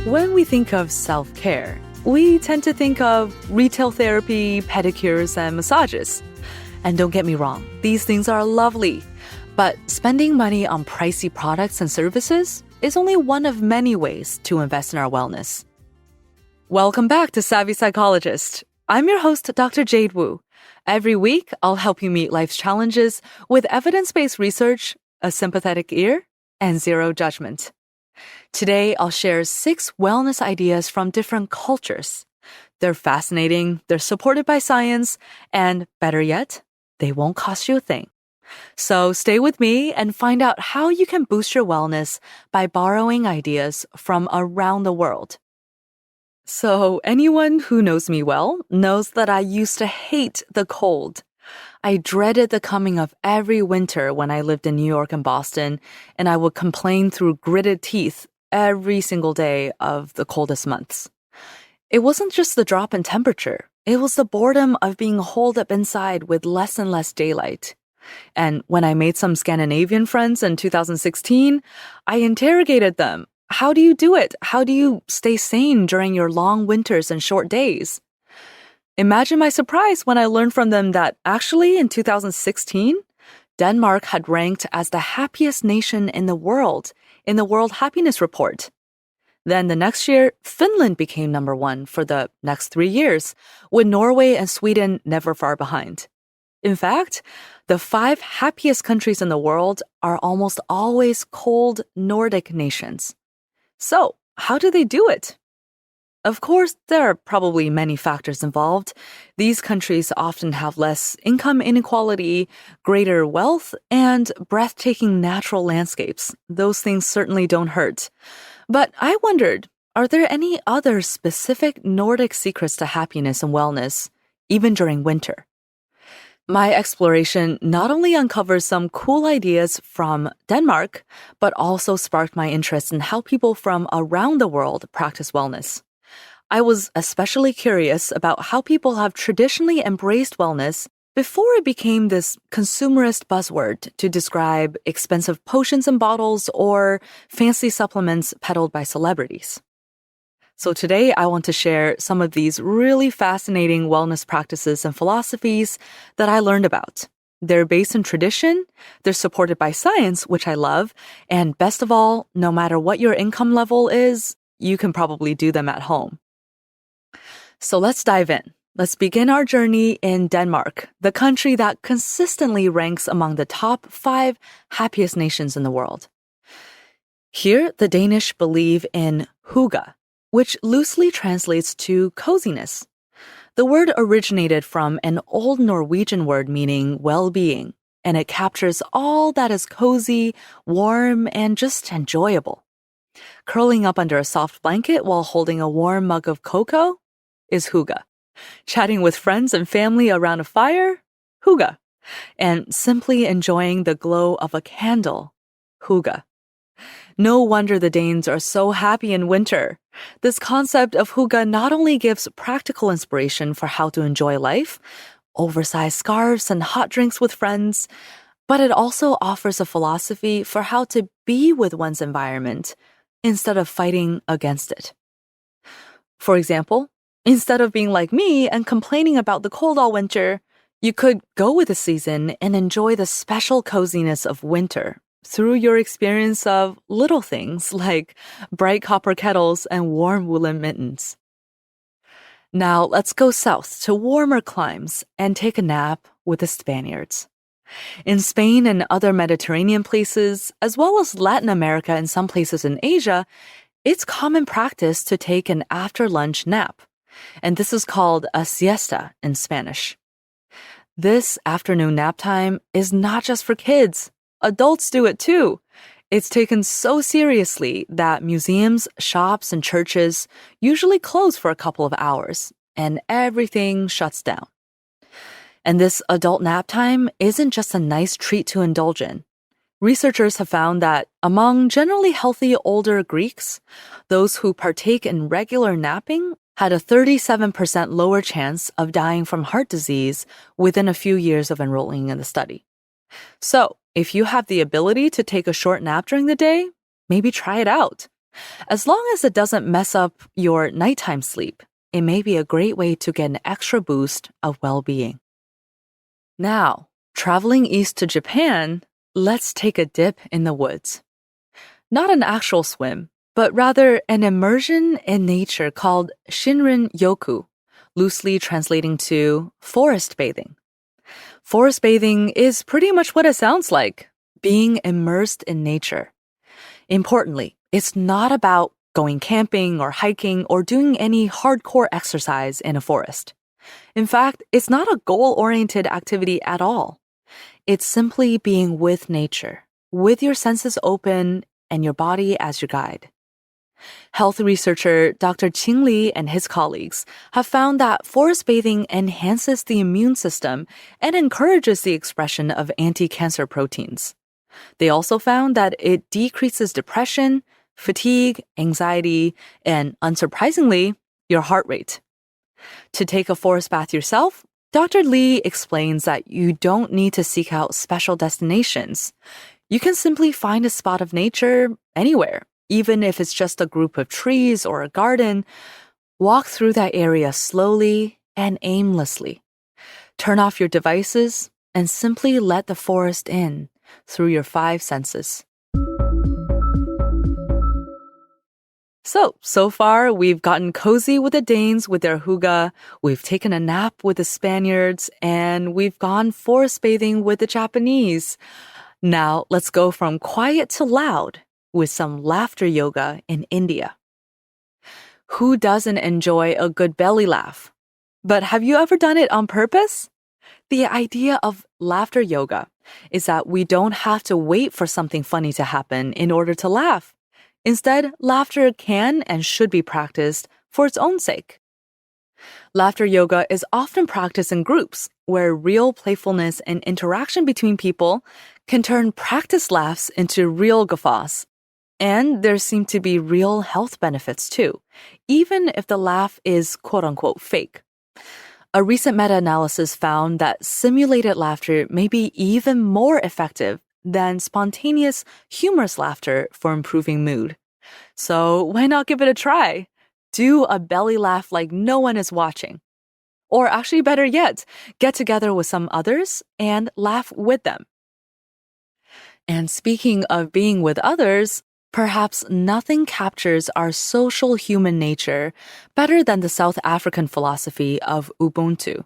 When we think of self-care, we tend to think of retail therapy, pedicures, and massages. And don't get me wrong, these things are lovely. But spending money on pricey products and services is only one of many ways to invest in our wellness. Welcome back to Savvy Psychologist. I'm your host, Dr. Jade Wu. Every week, I'll help you meet life's challenges with evidence-based research, a sympathetic ear, and zero judgment. Today, I'll share 6 wellness ideas from different cultures. They're fascinating, they're supported by science, and better yet, they won't cost you a thing. So stay with me and find out how you can boost your wellness by borrowing ideas from around the world. So anyone who knows me well knows that I used to hate the cold. I dreaded the coming of every winter when I lived in New York and Boston, and I would complain through gritted teeth every single day of the coldest months. It wasn't just the drop in temperature. It was the boredom of being holed up inside with less and less daylight. And when I made some Scandinavian friends in 2016, I interrogated them. How do you do it? How do you stay sane during your long winters and short days? Imagine my surprise when I learned from them that actually in 2016, Denmark had ranked as the happiest nation in the World Happiness Report. Then the next year, Finland became number 1 for the next 3 years, with Norway and Sweden never far behind. In fact, the 5 happiest countries in the world are almost always cold Nordic nations. So, how do they do it? Of course, there are probably many factors involved. These countries often have less income inequality, greater wealth, and breathtaking natural landscapes. Those things certainly don't hurt. But I wondered, are there any other specific Nordic secrets to happiness and wellness, even during winter? My exploration not only uncovers some cool ideas from Denmark, but also sparked my interest in how people from around the world practice wellness. I was especially curious about how people have traditionally embraced wellness before it became this consumerist buzzword to describe expensive potions and bottles or fancy supplements peddled by celebrities. So today, I want to share some of these really fascinating wellness practices and philosophies that I learned about. They're based in tradition, they're supported by science, which I love, and best of all, no matter what your income level is, you can probably do them at home. So let's dive in. Let's begin our journey in Denmark, the country that consistently ranks among the top 5 happiest nations in the world. Here, the Danish believe in hygge, which loosely translates to coziness. The word originated from an old Norwegian word meaning well-being, and it captures all that is cozy, warm, and just enjoyable. Curling up under a soft blanket while holding a warm mug of cocoa is hygge. Chatting with friends and family around a fire, hygge. And simply enjoying the glow of a candle, hygge. No wonder the Danes are so happy in winter. This concept of hygge not only gives practical inspiration for how to enjoy life, oversized scarves and hot drinks with friends, but it also offers a philosophy for how to be with one's environment instead of fighting against it. For example, instead of being like me and complaining about the cold all winter, you could go with the season and enjoy the special coziness of winter through your experience of little things like bright copper kettles and warm woolen mittens. Now let's go south to warmer climes and take a nap with the Spaniards. In Spain and other Mediterranean places, as well as Latin America and some places in Asia, it's common practice to take an after-lunch nap. And this is called a siesta in Spanish. This afternoon nap time is not just for kids. Adults do it too. It's taken so seriously that museums, shops, and churches usually close for a couple of hours, and everything shuts down. And this adult nap time isn't just a nice treat to indulge in. Researchers have found that among generally healthy older Greeks, those who partake in regular napping had a 37% lower chance of dying from heart disease within a few years of enrolling in the study. So, if you have the ability to take a short nap during the day, maybe try it out. As long as it doesn't mess up your nighttime sleep, it may be a great way to get an extra boost of well-being. Now, traveling east to Japan, let's take a dip in the woods. Not an actual swim, but rather an immersion in nature called Shinrin Yoku, loosely translating to forest bathing. Forest bathing is pretty much what it sounds like, being immersed in nature. Importantly, it's not about going camping or hiking or doing any hardcore exercise in a forest. In fact, it's not a goal-oriented activity at all. It's simply being with nature, with your senses open and your body as your guide. Health researcher Dr. Qing Li and his colleagues have found that forest bathing enhances the immune system and encourages the expression of anti-cancer proteins. They also found that it decreases depression, fatigue, anxiety, and unsurprisingly, your heart rate. To take a forest bath yourself, Dr. Li explains that you don't need to seek out special destinations. You can simply find a spot of nature anywhere, even if it's just a group of trees or a garden. Walk through that area slowly and aimlessly. Turn off your devices and simply let the forest in through your 5 senses. So far, we've gotten cozy with the Danes with their hygge, we've taken a nap with the Spaniards, and we've gone forest bathing with the Japanese. Now, let's go from quiet to loud with some laughter yoga in India. Who doesn't enjoy a good belly laugh? But have you ever done it on purpose? The idea of laughter yoga is that we don't have to wait for something funny to happen in order to laugh. Instead, laughter can and should be practiced for its own sake. Laughter yoga is often practiced in groups where real playfulness and interaction between people can turn practice laughs into real guffaws. And there seem to be real health benefits too, even if the laugh is quote-unquote fake. A recent meta-analysis found that simulated laughter may be even more effective than spontaneous, humorous laughter for improving mood. So why not give it a try? Do a belly laugh like no one is watching. Or actually better yet, get together with some others and laugh with them. And speaking of being with others, perhaps nothing captures our social human nature better than the South African philosophy of Ubuntu.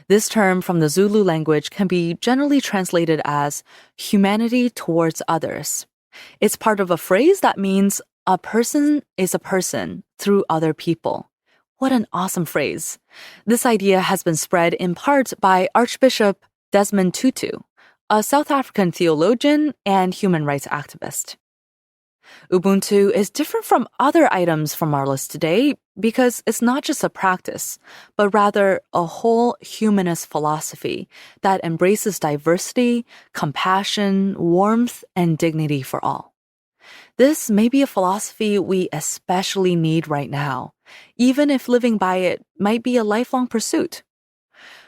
This term from the Zulu language can be generally translated as humanity towards others. It's part of a phrase that means a person is a person through other people. What an awesome phrase. This idea has been spread in part by Archbishop Desmond Tutu, a South African theologian and human rights activist. Ubuntu is different from other items from our list today because it's not just a practice, but rather a whole humanist philosophy that embraces diversity, compassion, warmth, and dignity for all. This may be a philosophy we especially need right now, even if living by it might be a lifelong pursuit.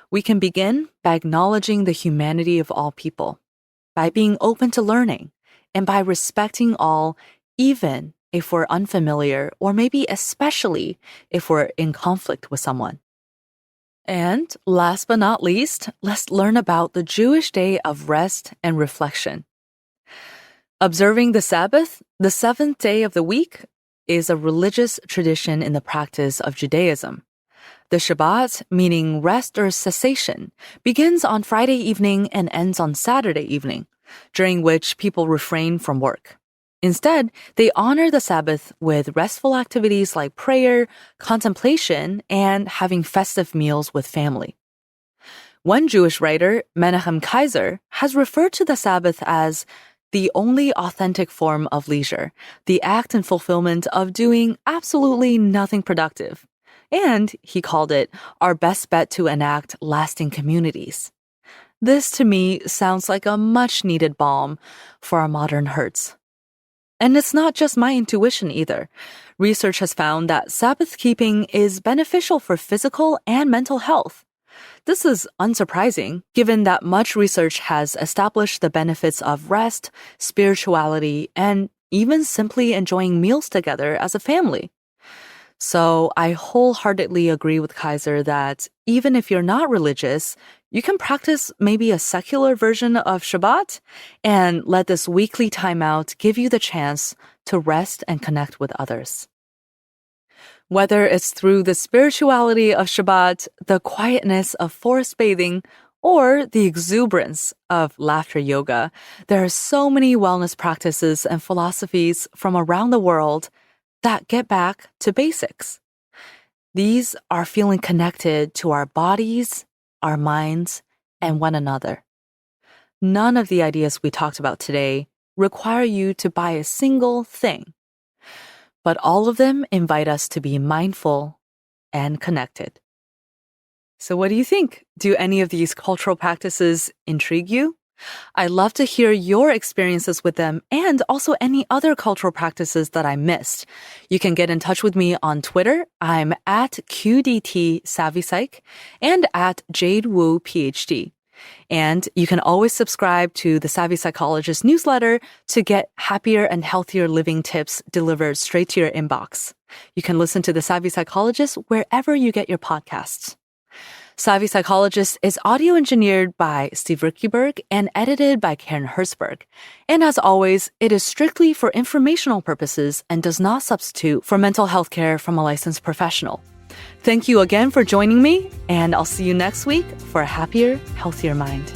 We can begin by acknowledging the humanity of all people, by being open to learning, and by respecting all, even if we're unfamiliar or maybe especially if we're in conflict with someone. And last but not least, let's learn about the Jewish day of rest and reflection. Observing the Sabbath, the 7th day of the week, is a religious tradition in the practice of Judaism. The Shabbat, meaning rest or cessation, begins on Friday evening and ends on Saturday evening, during which people refrain from work. Instead, they honor the Sabbath with restful activities like prayer, contemplation, and having festive meals with family. One Jewish writer, Menachem Kaiser, has referred to the Sabbath as the only authentic form of leisure, the act and fulfillment of doing absolutely nothing productive. And he called it our best bet to enact lasting communities. This, to me, sounds like a much-needed balm for our modern hurts. And it's not just my intuition either. Research has found that Sabbath keeping is beneficial for physical and mental health. This is unsurprising, given that much research has established the benefits of rest, spirituality, and even simply enjoying meals together as a family. So I wholeheartedly agree with Kaiser that even if you're not religious, you can practice maybe a secular version of Shabbat and let this weekly timeout give you the chance to rest and connect with others. Whether it's through the spirituality of Shabbat, the quietness of forest bathing, or the exuberance of laughter yoga, there are so many wellness practices and philosophies from around the world that get back to basics. These are feeling connected to our bodies, our minds, and one another. None of the ideas we talked about today require you to buy a single thing, but all of them invite us to be mindful and connected. So what do you think? Do any of these cultural practices intrigue you? I'd love to hear your experiences with them and also any other cultural practices that I missed. You can get in touch with me on Twitter. I'm at QDT Savvy Psych and at Jade Wu PhD. And you can always subscribe to the Savvy Psychologist newsletter to get happier and healthier living tips delivered straight to your inbox. You can listen to the Savvy Psychologist wherever you get your podcasts. Savvy Psychologist is audio engineered by Steve Rickeberg and edited by Karen Hertzberg. And as always, it is strictly for informational purposes and does not substitute for mental health care from a licensed professional. Thank you again for joining me, and I'll see you next week for a happier, healthier mind.